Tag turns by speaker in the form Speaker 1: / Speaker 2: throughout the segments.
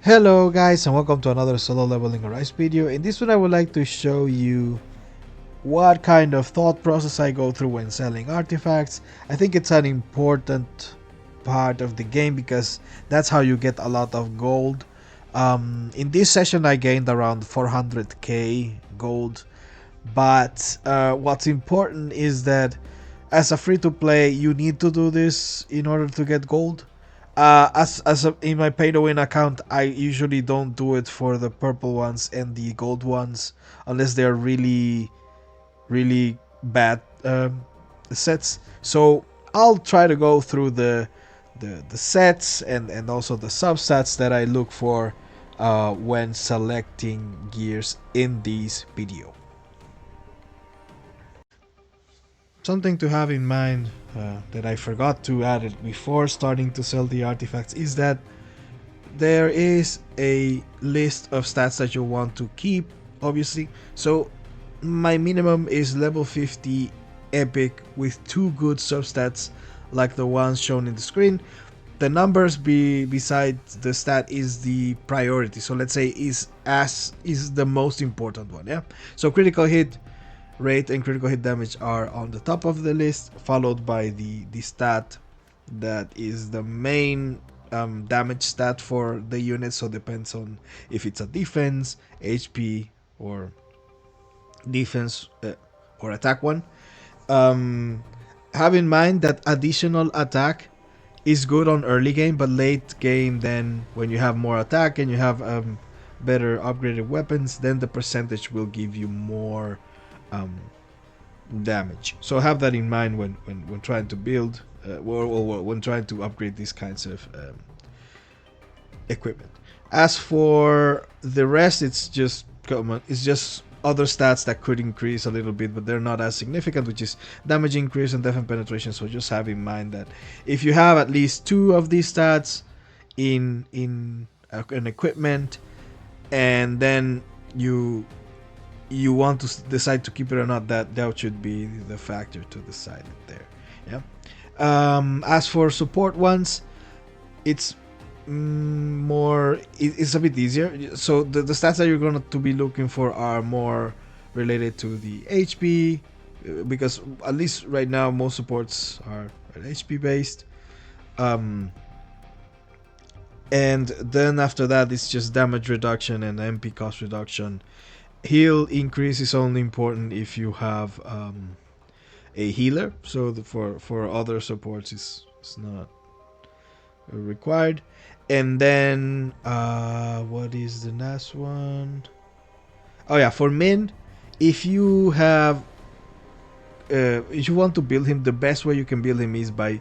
Speaker 1: Hello guys and welcome to another solo leveling arise video. In this one I would like to show you what kind of thought process I go through when selling artifacts. I think it's an important part of the game because that's how you get a lot of gold. In this session I gained around 400k gold, but what's important is that as a free-to-play you need to do this in order to get gold. In my pay to win account, I usually don't do it for the purple ones and the gold ones unless they're really bad sets. So I'll try to go through the sets and also the subsets that I look for when selecting gears in this video. Something to have in mind that I forgot to add it before starting to sell the artifacts is that there is a list of stats that you want to keep, obviously. So my minimum is level 50 epic with 2 good substats like the ones shown in the screen. The numbers beside the stat is the priority, so let's say is the most important one. Yeah, so critical hit rate and critical hit damage are on the top of the list, followed by the stat that is the main damage stat for the unit. So depends on if it's a defense, HP, or defense or attack one. Have in mind that additional attack is good on early game, but late game, then when you have more attack and you have better upgraded weapons, then the percentage will give you more damage. So have that in mind when trying to build or when trying to upgrade these kinds of equipment. As for the rest, it's just common. It's just other stats that could increase a little bit, but they're not as significant, which is damage increase and defense penetration. So just have in mind that if you have at least 2 of these stats in an equipment, and then you want to decide to keep it or not, that should be the factor to decide it there. Yeah. As for support ones, it's it's a bit easier. So the stats that you're going to be looking for are more related to the HP, because at least right now most supports are HP based. And then after that it's just damage reduction and MP cost reduction. Heal increase is only important if you have a healer, so for other supports it's not required. And then what is the last one? Oh yeah, for Min, if you have if you want to build him, the best way you can build him is by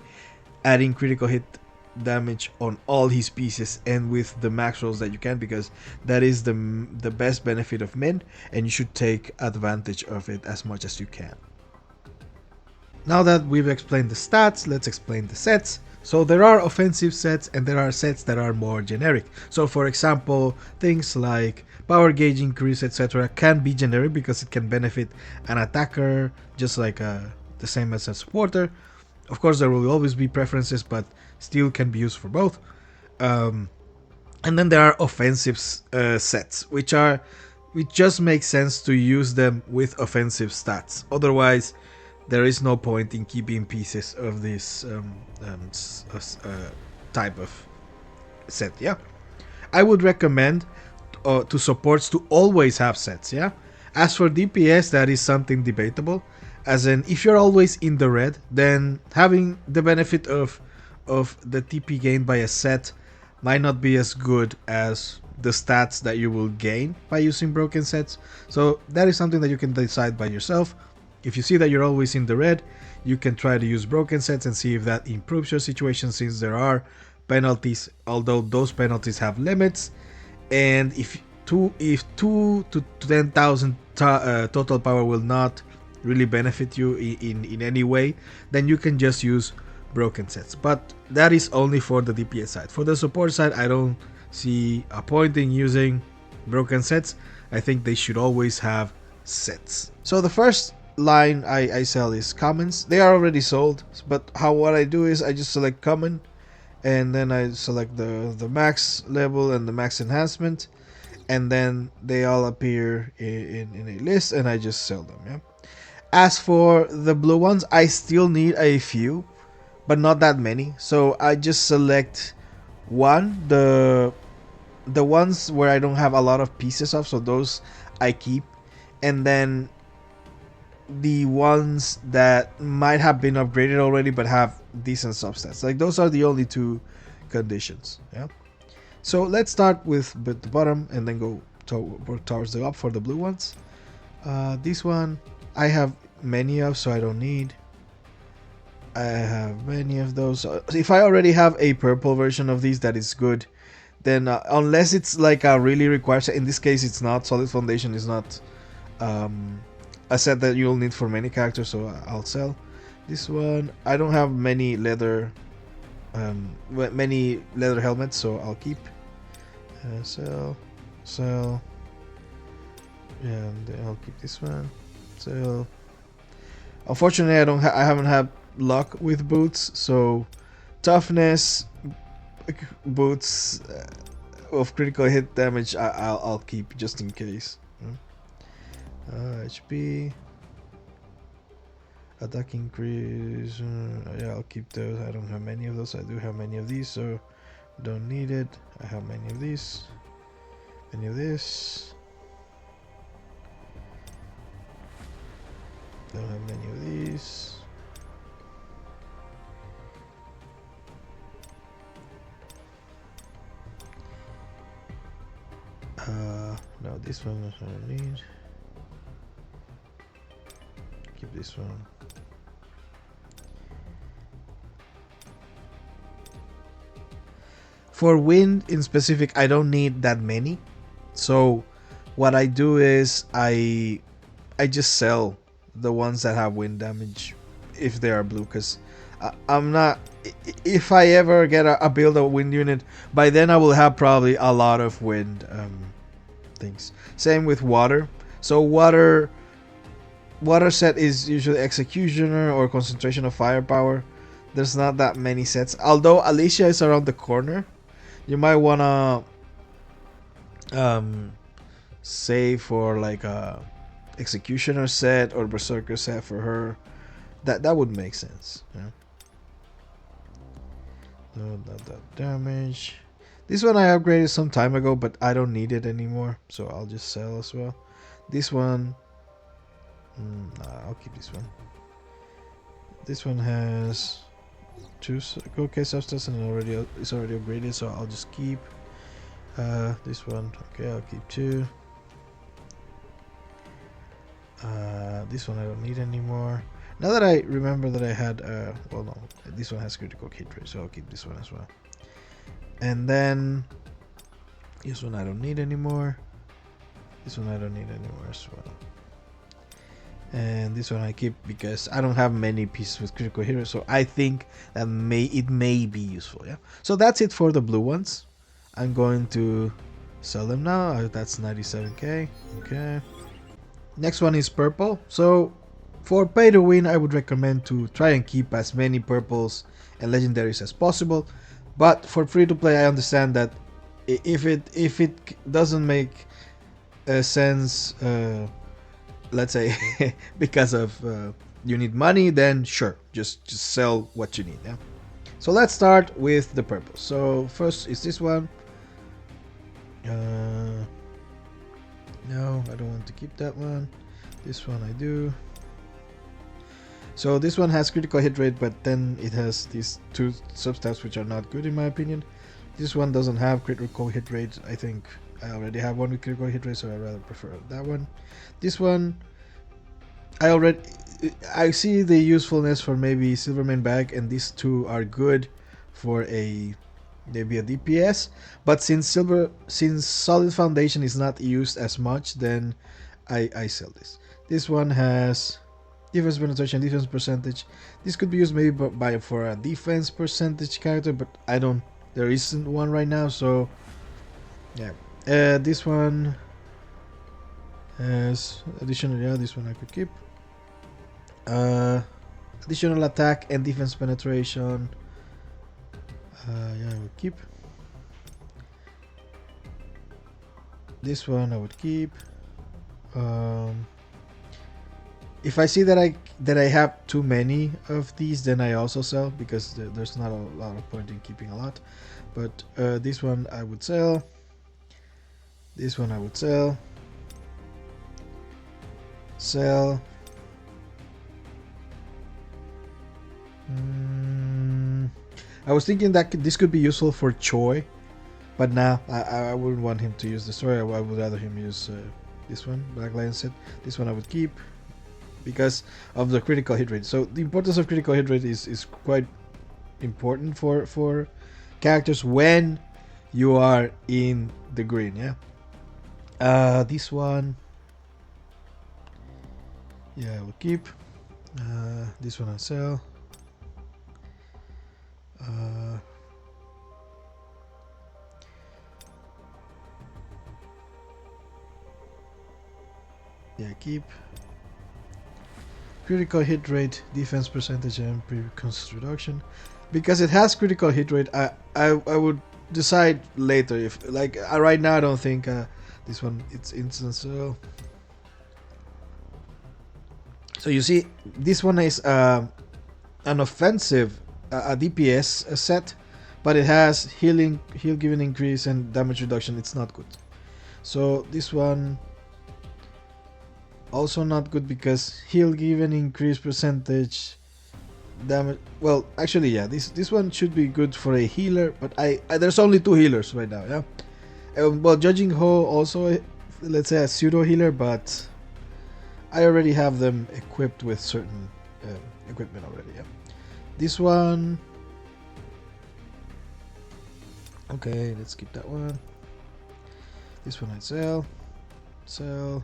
Speaker 1: adding critical hit damage on all his pieces and with the max rolls that you can, because that is the best benefit of Min, and you should take advantage of it as much as you can. Now that we've explained the stats, let's explain the sets. So there are offensive sets and there are sets that are more generic. So for example, things like power gauge increase, etc. can be generic because it can benefit an attacker just like the same as a supporter. Of course there will always be preferences, but still can be used for both. And then there are offensive sets, which just makes sense to use them with offensive stats. Otherwise there is no point in keeping pieces of this type of set. Yeah, I would recommend to supports to always have sets. Yeah, as for DPS, that is something debatable, as in if you're always in the red, then having the benefit of the TP gained by a set might not be as good as the stats that you will gain by using broken sets. So that is something that you can decide by yourself. If you see that you're always in the red, you can try to use broken sets and see if that improves your situation, since there are penalties, although those penalties have limits. And if 2 to 10,000 total power will not really benefit you in any way, then you can just use broken sets. But that is only for the DPS side. For the support side, I don't see a point in using broken sets. I think they should always have sets. So the first line I sell is commons. They are already sold, but what I do is I just select common and then I select the max level and the max enhancement, and then they all appear in a list, and I just sell them. Yeah. As for the blue ones, I still need a few, but not that many. So I just select one, the ones where I don't have a lot of pieces of, so those I keep, and then the ones that might have been upgraded already but have decent substats. Like those are the only two conditions. Yeah. So let's start with the bottom and then go work towards the up for the blue ones. This one I have many of, so I don't need. I have many of those. If I already have a purple version of these that is good, then unless it's like a really required set, in this case it's not. Solid Foundation is not a set that you'll need for many characters, so I'll sell. This one, I don't have many leather helmets, so I'll keep. Sell. Yeah, and I'll keep this one. Sell. Unfortunately, I haven't had luck with boots, so toughness boots of critical hit damage I'll keep just in case. HP, attack increase. Yeah, I'll keep those. I don't have many of those. I do have many of these, so don't need it. I have many of these, many of this. Don't have many of these. No, this one I don't need. Keep this one. For wind in specific, I don't need that many. So what I do is I just sell the ones that have wind damage if they are blue, because I'm not, if I ever get a build of wind unit, by then I will have probably a lot of wind things. Same with water. So water set is usually executioner or concentration of firepower. There's not that many sets, although Alicia is around the corner. You might wanna save for like a executioner set or berserker set for her. That would make sense. Yeah. No, not that damage. This one I upgraded some time ago, but I don't need it anymore, so I'll just sell as well. This one, I'll keep this one. This one has 2 okay substance and it's already upgraded, so I'll just keep. This one, okay, I'll keep 2. This one I don't need anymore. Now that I remember that I had, well no, this one has critical hit rate, so I'll keep this one as well. And then this one I don't need anymore. This one I don't need anymore as well. And this one I keep because I don't have many pieces with critical hit rate, so I think that it may be useful. Yeah. So that's it for the blue ones. I'm going to sell them now. That's 97k. Okay. Next one is purple. So for pay to win, I would recommend to try and keep as many purples and legendaries as possible. But for free to play, I understand that if it doesn't make sense, let's say because of you need money, then sure, just sell what you need. Yeah. So let's start with the purples. So first is this one. No, I don't want to keep that one. This one I do. So this one has critical hit rate, but then it has these 2 substats which are not good in my opinion. This one doesn't have critical hit rate. I think I already have one with critical hit rate, so I rather prefer that one. This one, I see the usefulness for maybe Silvermane Bag, and these 2 are good for maybe a DPS. But since Solid Foundation is not used as much, then I sell this. This one has defense penetration, defense percentage. This could be used maybe for a defense percentage character, but there isn't one right now, so yeah. This one has additional, yeah, this one I could keep. Additional attack and defense penetration. Yeah, I would keep. This one I would keep. If I see that I have too many of these, then I also sell, because there's not a lot of point in keeping a lot. But this one I would sell. This one I would sell. Sell. I was thinking that this could be useful for Choi, but now I wouldn't want him to use the story. I would rather him use this one, Black Lion Set. This one I would keep because of the critical hit rate. So the importance of critical hit rate is quite important for characters when you are in the green. Yeah. This one, yeah, I will keep. This one I sell. Yeah, keep. Critical hit rate, defense percentage, and pre-cost reduction. Because it has critical hit rate, I would decide later if, like, right now I don't think this one it's instant sell. So you see, this one is an offensive, a DPS set, but it has heal given increase and damage reduction. It's not good. So this one also not good because heal given increase percentage, damage. Well, actually, yeah, this one should be good for a healer, but I there's only 2 healers right now. Yeah. Well, Judging Ho also, let's say, a pseudo healer, but I already have them equipped with certain equipment already. Yeah. This one. Okay, let's keep that one. This one I sell. Sell.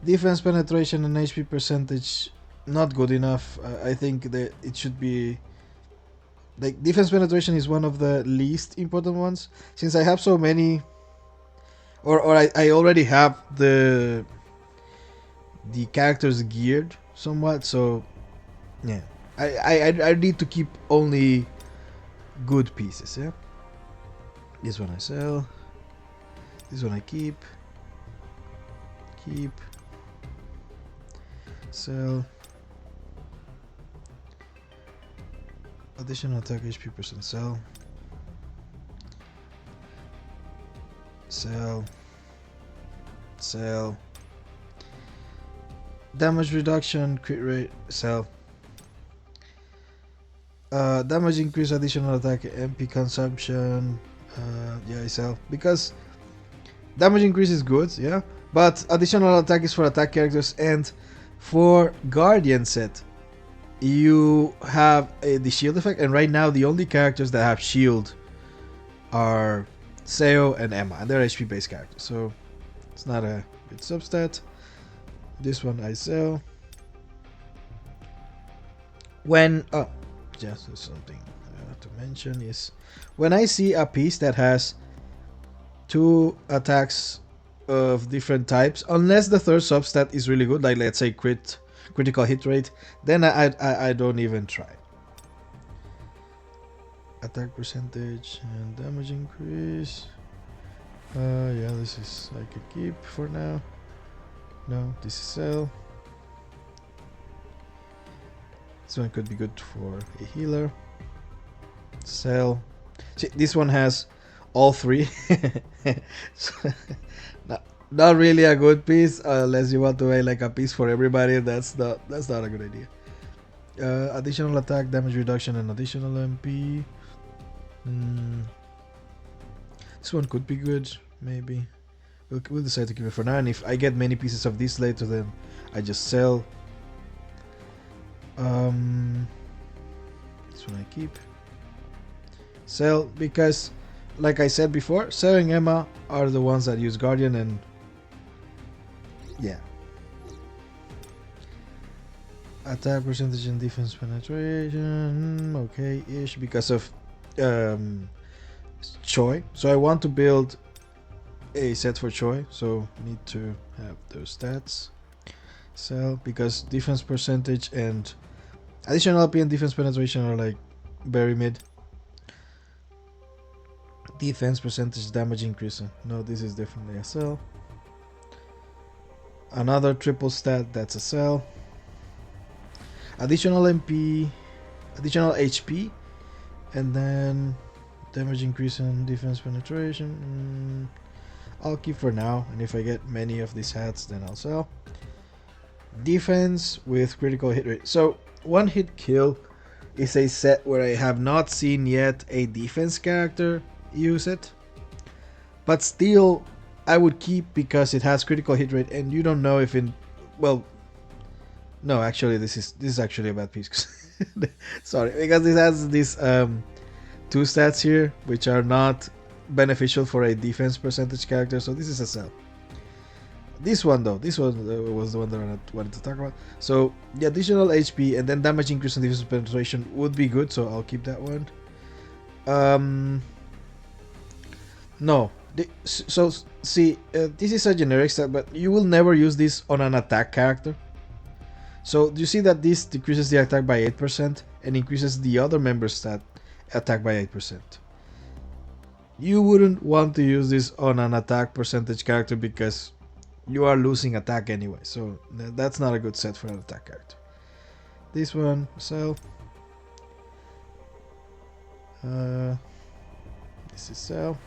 Speaker 1: Defense penetration and HP percentage not good enough. I think that it should be, like, defense penetration is one of the least important ones, since I have so many, or I already have the characters geared somewhat. So yeah, I need to keep only good pieces. Yeah. This one I sell. This one I keep. Sell. Additional attack HP percent. Sell. Damage reduction, crit rate. Sell. Damage increase, additional attack, MP consumption. Yeah, I sell, because damage increase is good, yeah, but additional attack is for attack characters, and for Guardian set you have the shield effect, and right now the only characters that have shield are Seo and Emma, and they're HP based characters, so it's not a good substat. This one I sell. When just something I have to mention is, when I see a piece that has 2 attacks of different types, unless the third substat is really good, like let's say critical hit rate, then I don't even try. Attack percentage and damage increase. Yeah, this is I could keep for now. No, this is sell. This one could be good for a healer. Sell. See, this one has all 3. So, not really a good piece, unless you want to make like a piece for everybody. That's not a good idea. Additional attack, damage reduction, and additional MP. This one could be good, maybe. We'll decide to keep it for now, and if I get many pieces of this later, then I just sell. This one I keep. Sell, because like I said before, Seo and Emma are the ones that use Guardian, and yeah. Attack percentage and defense penetration, okay-ish, because of Choi. So I want to build a set for Choi, so need to have those stats. Sell, because defense percentage and Additional LP and defense penetration are like very mid. Defense percentage damage increase. No, this is definitely a sell. Another triple stat, that's a sell. Additional MP, additional HP, and then damage increase and defense penetration. I'll keep for now, and if I get many of these hats, then I'll sell. Defense with critical hit rate. So one hit kill is a set where I have not seen yet a defense character use it, but still I would keep because it has critical hit rate, and you don't know if in no, actually this is actually a bad piece. Sorry, because this has these two stats here which are not beneficial for a defense percentage character, so this is a sell. This one though, this one was the one that I wanted to talk about. So the additional HP and then damage increase and defense penetration would be good, so I'll keep that one. No, so see, this is a generic stat, but you will never use this on an attack character. So do you see that this decreases the attack by 8% and increases the other member's stat attack by 8%? You wouldn't want to use this on an attack percentage character because you are losing attack anyway, so that's not a good set for an attack character. This one, sell. This is sell.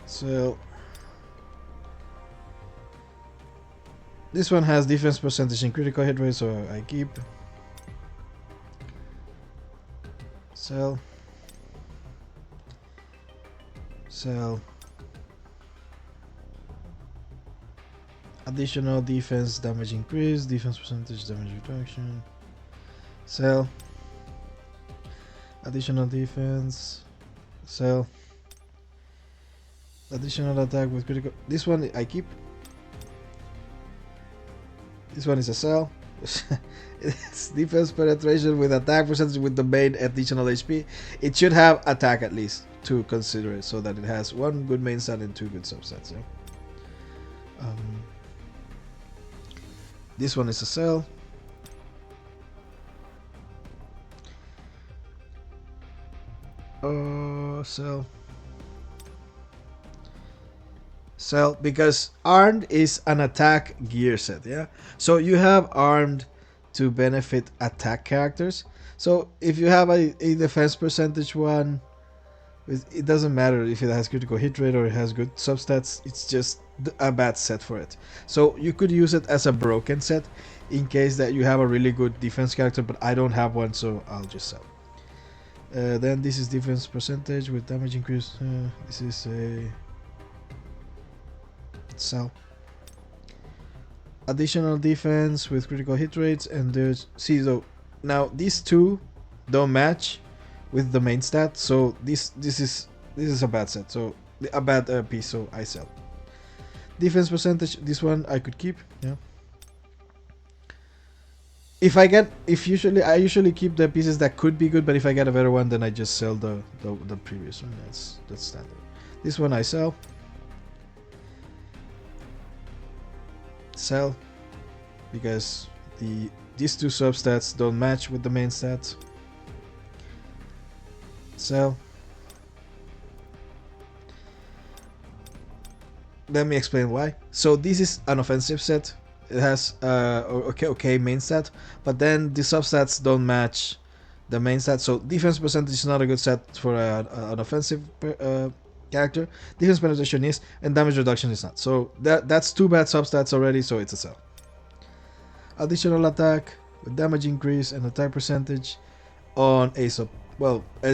Speaker 1: So this one has defense percentage and critical hit rate, so I keep. Sell. Sell. Additional defense damage increase, defense percentage damage reduction. Sell. Additional defense. Sell. Additional attack with critical. This one I keep. This one is a sell. It's defense penetration with attack percentage with the main additional HP. It should have attack at least to consider it, so that it has one good main stat and two good substats. Yeah? This one is a sell. Sell. Sell, because armed is an attack gear set, yeah? So you have armed to benefit attack characters. So if you have a defense percentage one, it doesn't matter if it has critical hit rate or it has good substats, it's just a bad set for it. So you could use it as a broken set in case that you have a really good defense character, but I don't have one, so I'll just sell. Then this is defense percentage with damage increase. This is a sell. Additional defense with critical hit rates, and there's so now these two don't match with the main stat, so this is a bad set, so a bad piece, so I sell. Defense percentage, this one I could keep, yeah. I usually keep the pieces that could be good, but if I get a better one, then I just sell the previous one. That's standard. This one I sell. Sell, because these two substats don't match with the main stats. Sell. Let me explain why. So this is an offensive set. It has okay main stat, but then the substats don't match the main stat. So defense percentage is not a good set for an offensive character. Defense penetration is, and damage reduction is not. So that's two bad substats already, so it's a sell. Additional attack with damage increase and attack percentage on a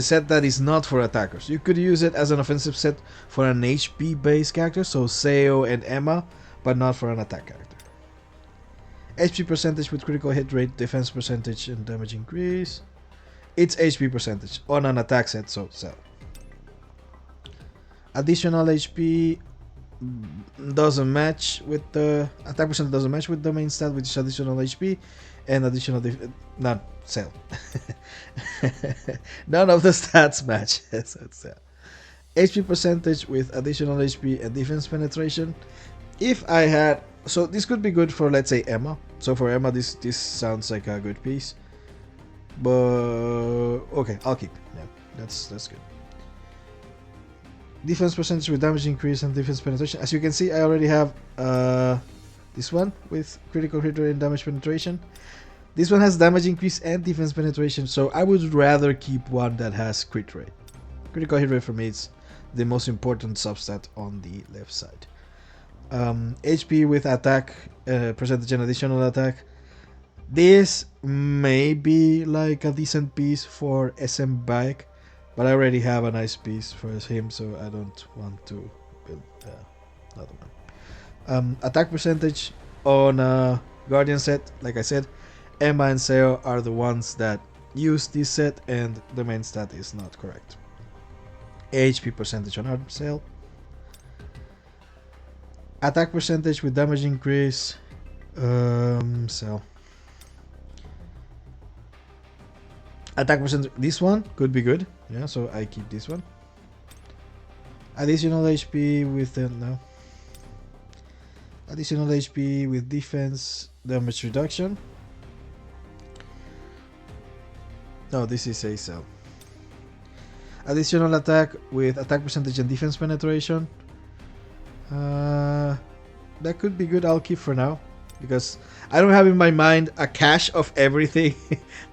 Speaker 1: set that is not for attackers. You could use it as an offensive set for an HP based character, so Seo and Emma, but not for an attack character. HP percentage with critical hit rate, defense percentage, and damage increase. It's HP percentage on an attack set, so sell. Additional HP doesn't match with the attack percent, doesn't match with the main stat, which is additional HP, and additional not sell. None of the stats match. So it's sell. HP percentage with additional HP and defense penetration. If I had So this could be good for, let's say, Emma. So for Emma, this sounds like a good piece. But okay, I'll keep. Yeah, that's good. Defense percentage with damage increase and defense penetration. As you can see, I already have this one with critical hit rate and damage penetration. This one has damage increase and defense penetration, so I would rather keep one that has crit rate. Critical hit rate for me is the most important substat on the left side. HP with attack percentage and additional attack. This may be like a decent piece for SM Bike, but I already have a nice piece for him, so I don't want to build another one. Attack percentage on a Guardian set, like I said, Emma and Seo are the ones that use this set, and the main stat is not correct. HP percentage on Arm Cell. Attack percentage with damage increase. Cell. Attack percentage. This one could be good. Yeah, so I keep this one. Additional HP with no. Additional HP with defense damage reduction. No, this is a cell. Additional attack with attack percentage and defense penetration. That could be good. I'll keep for now because I don't have in my mind a cache of everything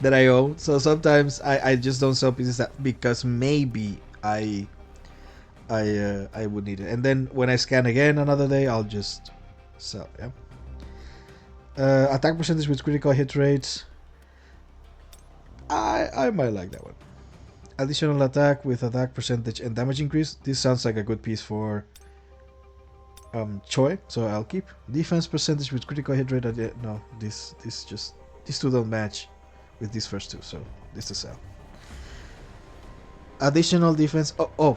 Speaker 1: that I own. So sometimes I just don't sell pieces because maybe I would need it. And then when I scan again another day, I'll just sell. Yeah. Attack percentage with critical hit rates. I might like that one. Additional attack with attack percentage and damage increase. This sounds like a good piece for Choi, so I'll keep. Defense percentage with critical hit rate. No, these two don't match with these first two, so this is a sell. Additional defense. Oh,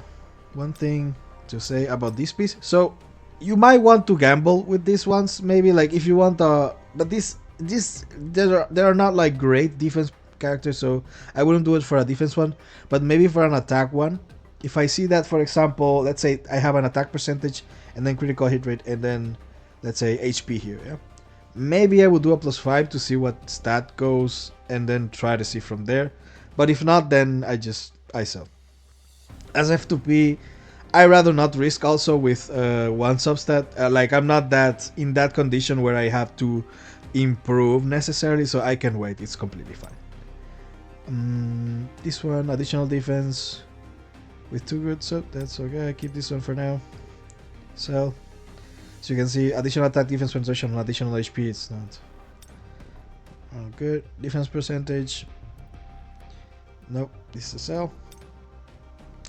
Speaker 1: one thing to say about this piece. So you might want to gamble with these ones, maybe like if you want but there are not like great defense characters, so I wouldn't do it for a defense one, but maybe for an attack one. If I see that, for example, let's say I have an attack percentage and then critical hit rate and then let's say HP here, yeah, maybe I would do a +5 to see what stat goes and then try to see from there. But if not, then I sell. As F2P, I rather not risk also with one substat. Like I'm not that in that condition where I have to improve necessarily, so I can wait. It's completely fine. This one, additional defense with 2 good, so that's okay. I keep this one for now. So you can see additional attack, defense penetration, and additional HP. It's not good. Defense percentage. Nope, this is a sell.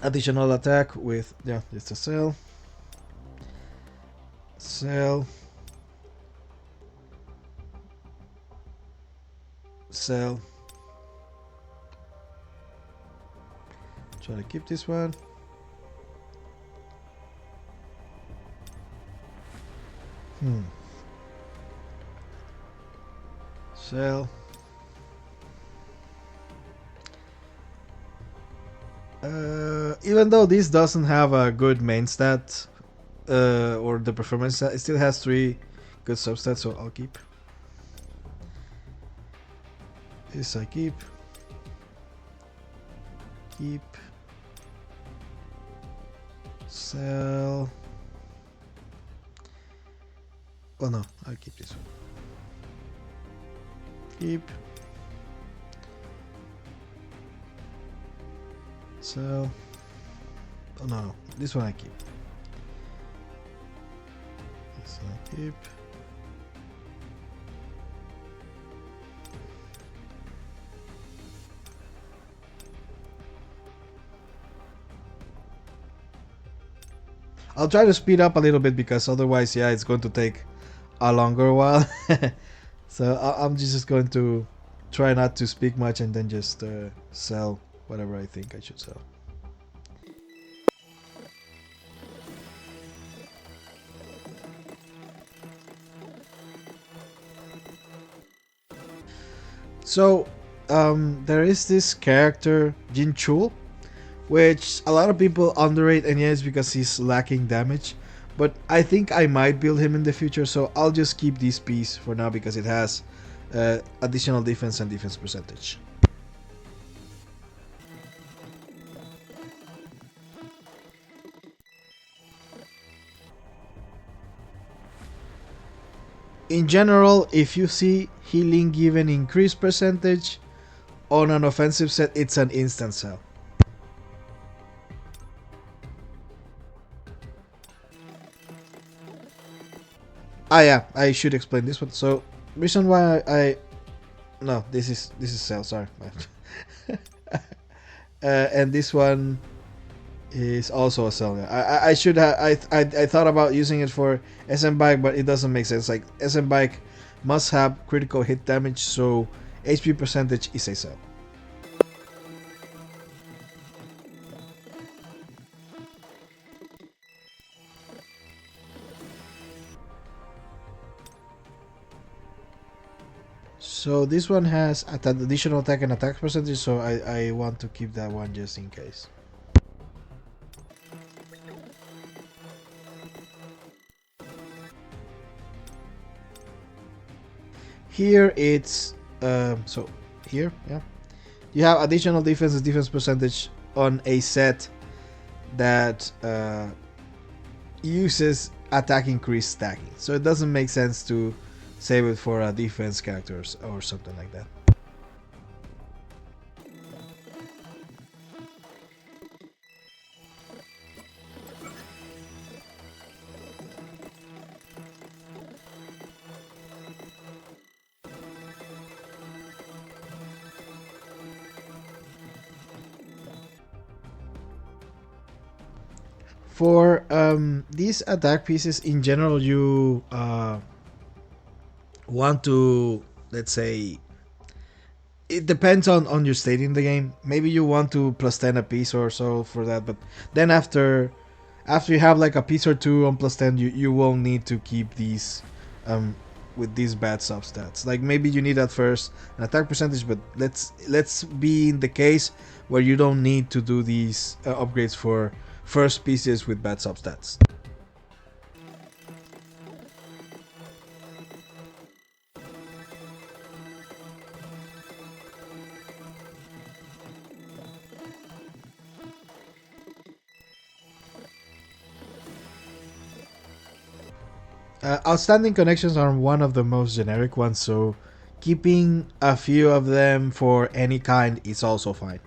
Speaker 1: Additional attack with it's a sell. Sell. Sell. Try to keep this one. Sell. Even though this doesn't have a good main stat or the performance stat, it still has 3 good substats, so I'll keep. This I keep. Keep. Sell. Oh no, I'll keep this one. Keep. Sell. Oh no, this one I keep. This one I keep. I'll try to speed up a little bit because otherwise, it's going to take a longer while. So I'm just going to try not to speak much and then just sell whatever I think I should sell. So there is this character Jin Chul, which a lot of people underrate, and it's because he's lacking damage. But I think I might build him in the future, so I'll just keep this piece for now because it has additional defense and defense percentage. In general, if you see healing given increased percentage on an offensive set, it's an instant sell. Ah yeah, I should explain this one. So reason why I no, this is sell. Sorry, and this one is also a sell. I should have I thought about using it for SM bike, but it doesn't make sense. Like SM bike must have critical hit damage, so HP percentage is a sell. So this one has additional attack and attack percentage, so I want to keep that one just in case. Here it's so here, yeah, you have additional defense percentage on a set that uses attack increase stacking. So it doesn't make sense to save it for a defense characters or something like that. For these attack pieces in general, you want to, let's say, it depends on your state in the game. Maybe you want to plus 10 a piece or so for that, but then after you have like a piece or two on plus 10, you won't need to keep these um with these bad substats. Like maybe you need at first an attack percentage, but let's be in the case where you don't need to do these upgrades for first pieces with bad substats. Outstanding connections are one of the most generic ones, so keeping a few of them for any kind is also fine.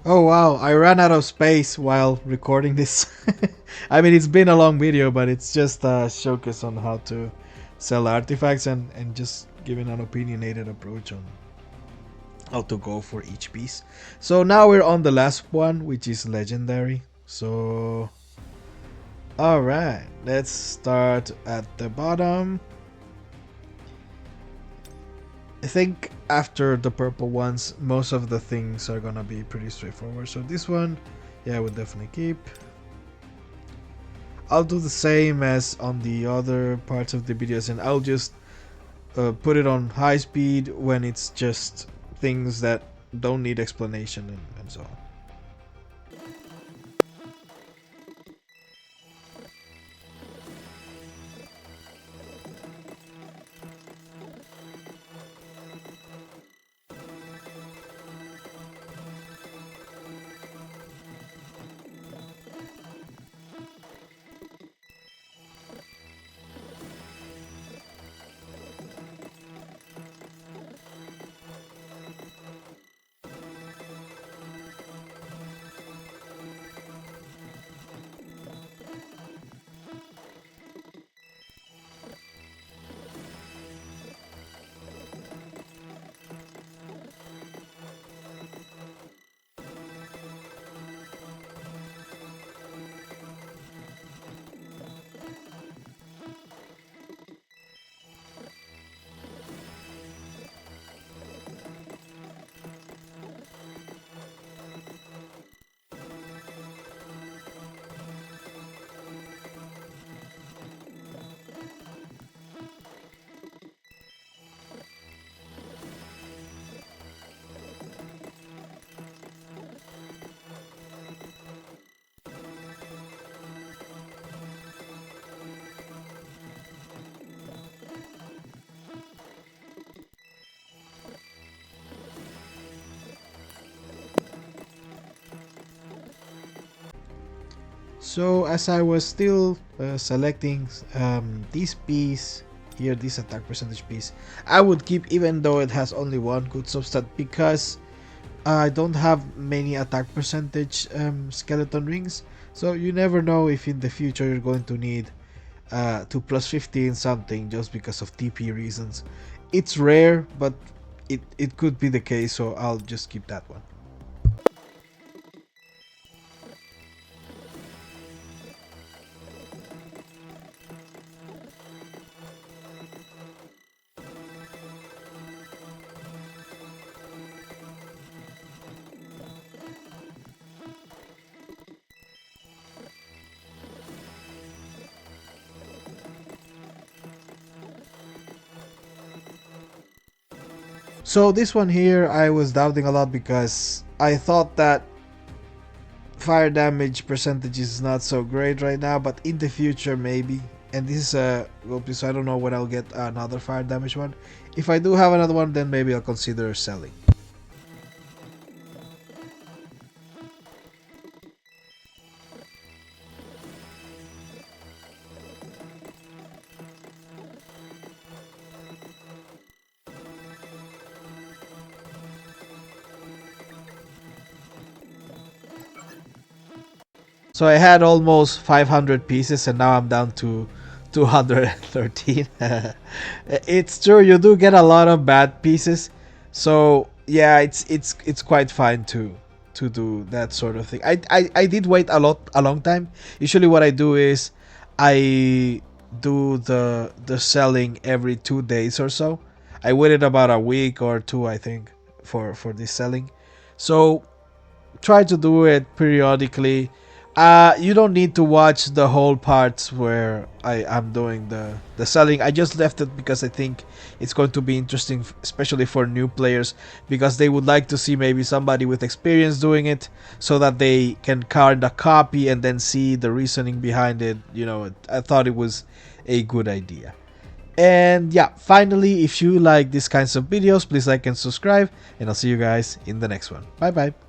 Speaker 1: Oh wow, I ran out of space while recording this. I mean, it's been a long video, but it's just a showcase on how to sell artifacts and just giving an opinionated approach on how to go for each piece. So now we're on the last one, which is legendary. So, alright, let's start at the bottom. I think after the purple ones, most of the things are gonna be pretty straightforward. So this one, yeah, I would definitely keep. I'll do the same as on the other parts of the videos, and I'll just put it on high speed when it's just things that don't need explanation and so on. So as I was still selecting this piece here, this attack percentage piece, I would keep, even though it has only one good substat, because I don't have many attack percentage skeleton rings. So you never know if in the future you're going to need to plus 15 something just because of TP reasons. It's rare, but it could be the case, so I'll just keep that one. So this one here, I was doubting a lot because I thought that fire damage percentage is not so great right now, but in the future maybe. And this is a well, so I don't know when I'll get another fire damage one. If I do have another one, then maybe I'll consider selling. So I had almost 500 pieces and now I'm down to 213. It's true, you do get a lot of bad pieces. So yeah, it's quite fine to do that sort of thing. I did wait a long time. Usually what I do is I do the selling every 2 days or so. I waited about a week or two, I think, for this selling. So try to do it periodically. You don't need to watch the whole parts where I'm doing the selling. I just left it because I think it's going to be interesting, especially for new players, because they would like to see maybe somebody with experience doing it so that they can card a copy and then see the reasoning behind it. You know, I thought it was a good idea. And yeah, finally, if you like these kinds of videos, please like and subscribe, and I'll see you guys in the next one. Bye bye.